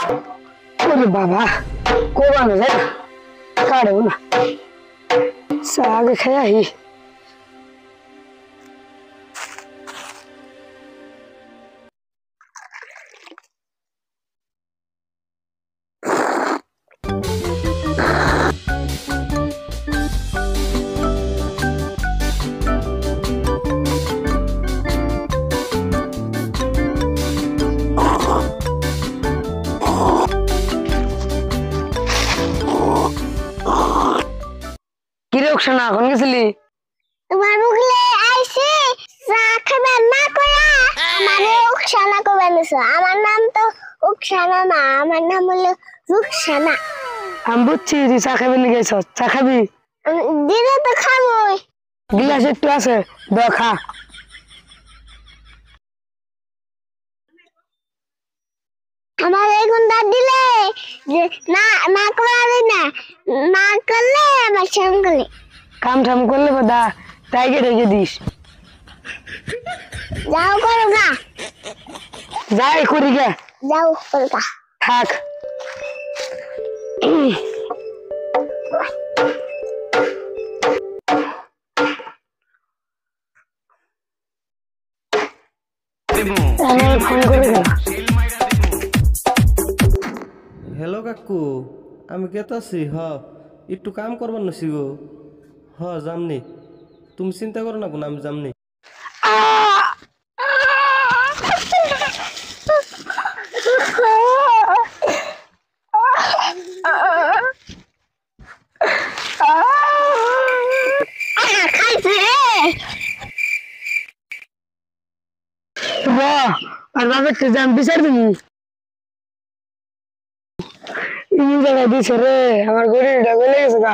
ওরে বাবা কোবানো যায় না, কারেও না, চা আগে খেয়ে আহি। কিরে ওখানে এখন গেছিলি? তোমার মুখলে আইছে চা খাবার না করা আমারে উকসানা করে নিছো। আমার নাম তো উকসানা না, আমার নাম হলো রুকসানা। আমি বুঝছি তুই চা খাবি নিয়ে গেছ, চা খাবি? দিলে তো খাবোই। গিলাস একটু আছে, দাও খা। আমার এগুনটা দিলে যে না না করে না, না করলে আমার সঙ্গে কাম ঠাম করলে বাদা তাইকে রেখে দিস। যাও করো না, যাই করি গে, যাও করো থাক। ফোন করে গেল। हेलो काकू আমি কেতাছি একটু কাম করবার নছি গো। জামনি, তুমি চিন্তা করো না কোন, আমি জামনি। আর বাবার তো জাম বিচার দিবি এই জায়গায় দিছে রে, আমার গরিবটা গলে গেছে গা।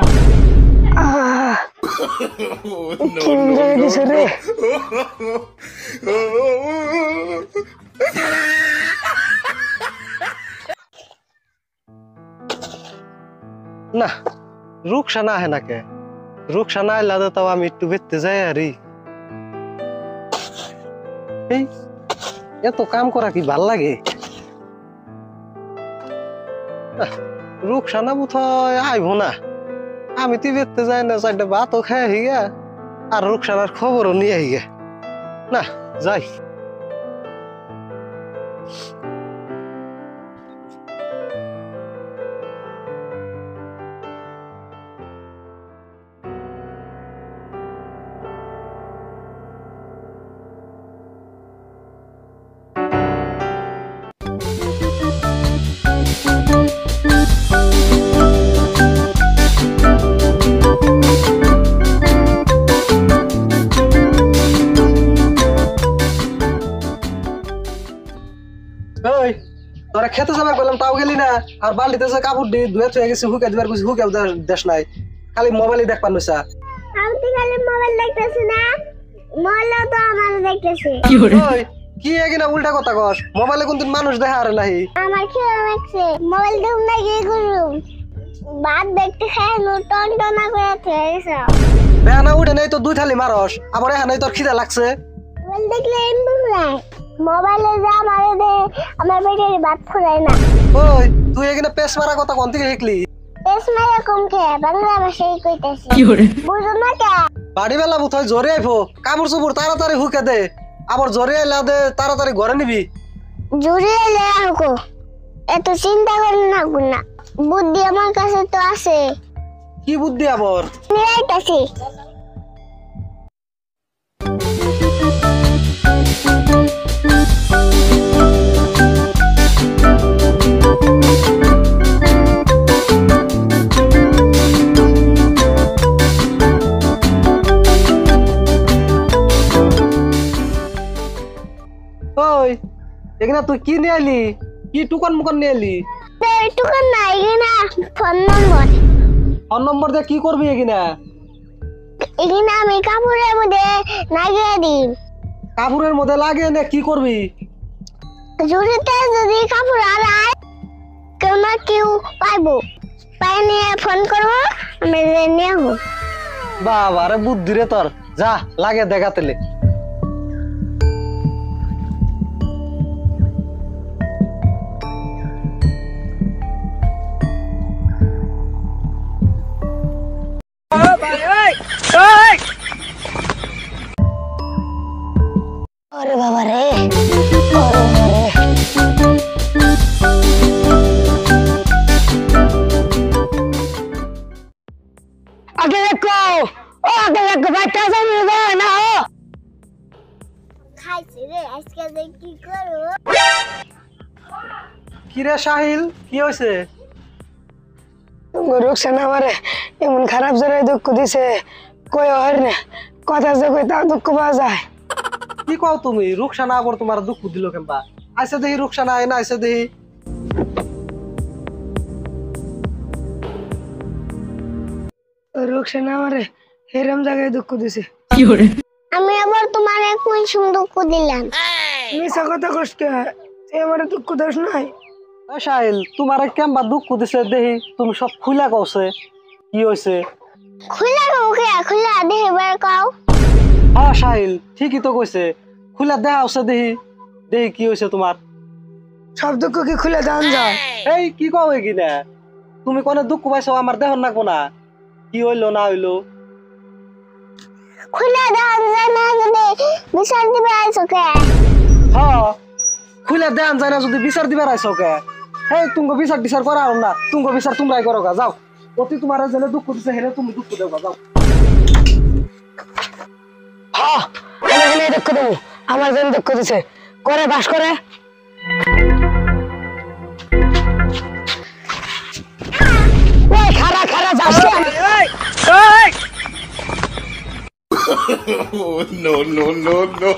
জায়গায় দিছে রে। না রুকসানা আহে না কে, রুকসানা আইলা তাও আমি একটু বেরতে যাই আরি। এই এত কাম করা কি ভাল লাগে? রুকসানা বোধহয় আইব না, আমি তুই বেরতে যাই না, চারটা ভাতও খাই হিগা আর রুকসানার খবরও নিয়ে হিগে। না যাই। তোরা খেতে যাবার বললাম তাও গেলি না, আর বালতিতে যে কাপড় দিয়ে ধুয়ে থুয়ে গেছি হুকে দিবার কিছু হুকে দেশ নাই, খালি মোবাইলই দেখ পারনুসা। আমি তো খালি মোবাইল দেখতেছি না, মোবাইল তো আমার দেখতেছি। কি এগিনা উল্টা কথা কস, মোবাইলে কোনদিন মানুষ দেখা আর নাই। আমার খেয়ে লাগছে, মোবাইল দেখুন না গিয়ে করুম বাদ দেখতে খাই নো টন টনা করে থয়ে গেছে। বেহানা উঠে নাই তো দুই থালি মারস, আবার এখানে তোর খিদা লাগছে। মোবাইল দেখলে এমন নাই, মোবাইলে যা মারে দে আমার পেটের ভাত ফুরায় না। ওই তুই এখানে পেস মারা কথা কোন থেকে শিখলি? পেস মারা কম খেয়ে বাংলা ভাষায় কইতাছি, বুঝো না কে? বাড়ি বেলা বুথ জোরে আইফো, কাপড় চোপড় তাড়াতাড়ি হুকে দে, আবার জোরে আইলা দে তাড়াতাড়ি ঘরে নিবি। জোরে এলে আনকো, এত চিন্তা করেন না গুনা, বুদ্ধি আমার কাছে তো আছে। কি বুদ্ধি আবার? নিরাইতাছি। ওই এখানে তুই কি নিয়ে আলি? কি টুকান মুকান নিয়ে আলি? টুকান নাই কিনা ফোন নম্বর। ফোন নম্বর দিয়ে কি করবি এখানে? এখানে আমি কাপড়ের মধ্যে লাগিয়ে দিই। কাপড়ের মধ্যে লাগিয়ে নে কি করবি? জুড়িতে যদি কাপড় আড়াই কেউ না কেউ পাইবো, পাই নিয়ে ফোন করবো, আমি নিয়ে হবো। বাবা রে বুদ্ধি রে তোর, যা লাগে দেখাতেলে। করো। কিরে সাহিল, কি হয়েছে? রুকসানা আমারে এমন খারাপ জোরে দুঃখ দিছে, কই হয় না কথা যে কই তাও দুঃখ পাওয়া যায়। কি কও তুমি? রুকসানা আবার তোমার দুঃখ দিল কেনবা? আইসা দেখি রুকসানা, আয় না আইসা দেখি। রুকসানা আমারে হেরম জায়গায় দুঃখ দিছে। আমি আবার তোমার কোন সুন্দর দুঃখ দিলাম? মিছা কথা কষ্ট আমারে দুঃখ দোষ নাই। সাহিল, তোমার কেমবা দুঃখ দিছে দেখি, তুমি সব খুলা কওছে কি হয়েছে? খুলে মুখে খুলে দেবার কাও। হ্যাঁ সাহিল, ঠিকই তো কইছে, খুলা দেখা হচ্ছে দেখি, দেখি কি হয়েছে তোমার। সব দুঃখ কি খুলে দেন যায়? এই কি কও কি না? তুমি কোনে দুঃখ পাইছো আমার দেহ নাকবো না? কি হইলো না হইলো? খুলে দাও জানা যদি বিচার দিবে আইছো কে? হ্যাঁ, খুলে দেন যায় না যদি বিচার দিবার আইছো কে? এই তুমি বিচার টিচার করা আর না, তুমি বিচার তোমরাই করো গা, যাও। অতি তোমার জেলে দুঃখ দিছে হেলে তুমি দুঃখ দেও গা, যাও। হ্যাঁ, আমি এখানে দুঃখ দেবো, আমার জন্য দুঃখ দিছে, করে বাস করে। ওই খারা খারা যাস Oh, no, no, no, no.